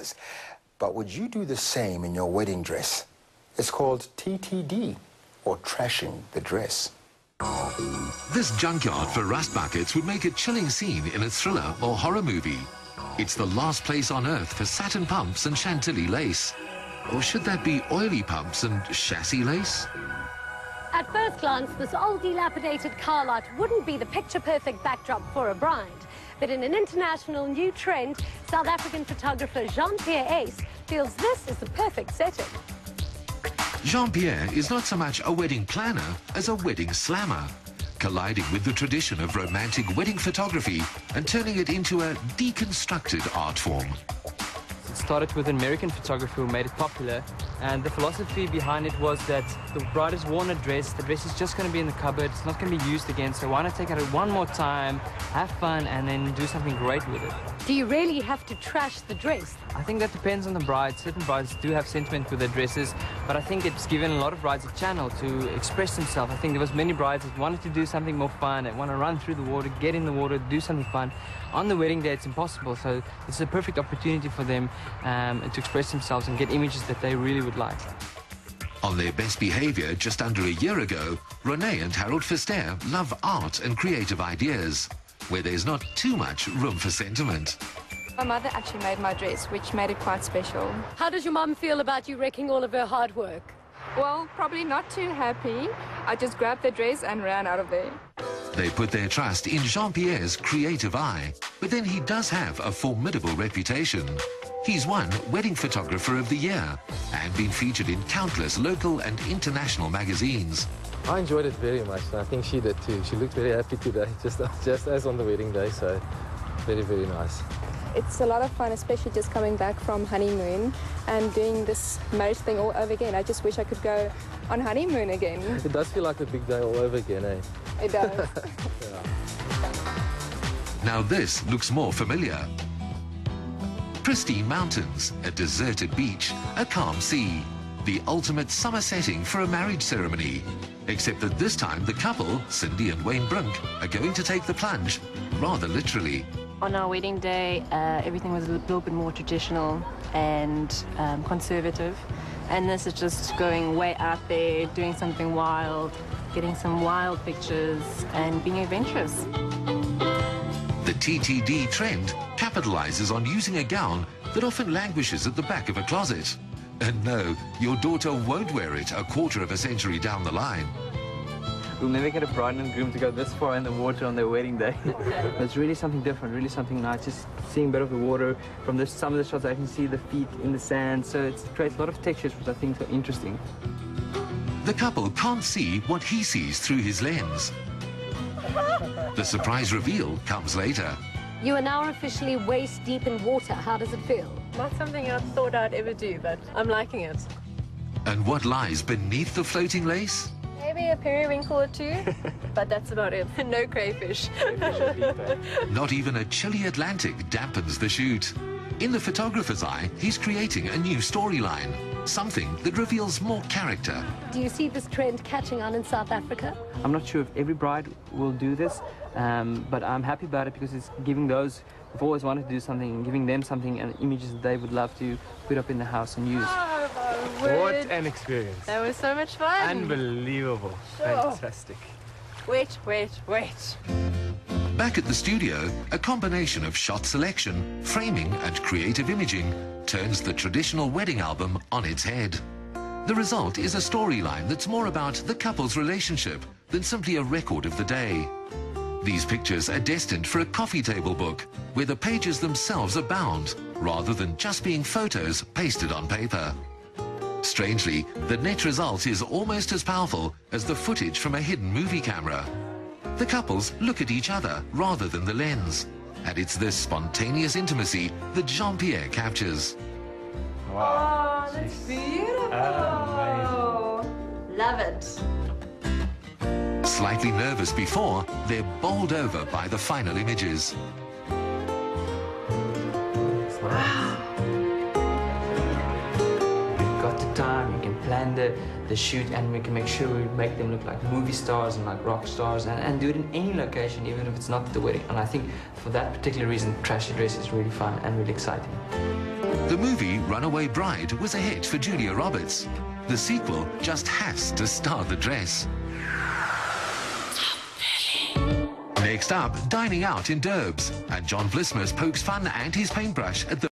yours. But would you do the same in your wedding dress? It's called TTD, or trashing the dress. This junkyard for rust buckets would make a chilling scene in a thriller or horror movie. It's the last place on earth for satin pumps and chantilly lace. Or should that be oily pumps and chassis lace? At first glance, this old dilapidated car lot wouldn't be the picture-perfect backdrop for a bride. But in an international new trend, South African photographer Jean-Pierre Uys feels this is the perfect setting. Jean-Pierre is not so much a wedding planner as a wedding slammer, colliding with the tradition of romantic wedding photography and turning it into a deconstructed art form. It started with an American photographer who made it popular, and the philosophy behind it was that the bride has worn a dress, the dress is just going to be in the cupboard, it's not going to be used again, so why not take it out one more time, have fun, and then do something great with it. Do you really have to trash the dress? I think that depends on the bride. Certain brides do have sentiment with their dresses, but I think it's given a lot of brides a channel to express themselves. I think there was many brides that wanted to do something more fun, that want to run through the water, get in the water, do something fun. On the wedding day, it's impossible, so it's a perfect opportunity for them to express themselves and get images that they really would like. On their best behavior just under a year ago, Renee and Harold Verster love art and creative ideas, where there's not too much room for sentiment. My mother actually made my dress, which made it quite special. How does your mum feel about you wrecking all of her hard work? Well, probably not too happy. I just grabbed the dress and ran out of there. They put their trust in Jean-Pierre's creative eye, but then he does have a formidable reputation. He's won Wedding Photographer of the Year and been featured in countless local and international magazines. I enjoyed it very much, and I think she did too. She looked very happy today, just as on the wedding day, so very, very nice. It's a lot of fun, especially just coming back from honeymoon and doing this marriage thing all over again. I just wish I could go on honeymoon again. It does feel like a big day all over again, eh? It does. Yeah. Now this looks more familiar. Pristine mountains, a deserted beach, a calm sea. The ultimate summer setting for a marriage ceremony. Except that this time the couple, Cindy and Wayne Brink, are going to take the plunge, rather literally. On our wedding day, everything was a little bit more traditional and conservative. And this is just going way out there, doing something wild, getting some wild pictures and being adventurous. The TTD trend capitalizes on using a gown that often languishes at the back of a closet. And no, your daughter won't wear it a quarter of a century down the line. We'll never get a bride and groom to go this far in the water on their wedding day. It's really something different, really something nice. Just seeing a bit of the water. From some of the shots I can see the feet in the sand, so it creates a lot of textures, which I think are interesting. The couple can't see what he sees through his lens. The surprise reveal comes later. You are now officially waist deep in water. How does it feel? Not something I thought I'd ever do, but I'm liking it. And what lies beneath the floating lace? Maybe a periwinkle or two, but that's about it. No crayfish. Not even a chilly Atlantic dampens the shoot. In the photographer's eye, he's creating a new storyline, something that reveals more character. Do you see this trend catching on in South Africa? I'm not sure if every bride will do this, but I'm happy about it because it's giving those who've always wanted to do something, giving them something and images that they would love to put up in the house and use. What an experience. That was so much fun. Unbelievable. Fantastic. Wait. Back at the studio, a combination of shot selection, framing and creative imaging turns the traditional wedding album on its head. The result is a storyline that's more about the couple's relationship than simply a record of the day. These pictures are destined for a coffee table book, where the pages themselves are bound, rather than just being photos pasted on paper. Strangely, the net result is almost as powerful as the footage from a hidden movie camera. The couples look at each other rather than the lens, and it's this spontaneous intimacy that Jean-Pierre captures. Wow. Oh, that's beautiful. Love it. Slightly nervous before, they're bowled over by the final images. Time, we can plan the shoot, and we can make sure we make them look like movie stars and like rock stars, and do it in any location, even if it's not the wedding. And I think for that particular reason, Trash the Dress is really fun and really exciting. The movie Runaway Bride was a hit for Julia Roberts. The sequel just has to star the dress. Next up, dining out in Derbs, and John Vlismus pokes fun and his paintbrush at the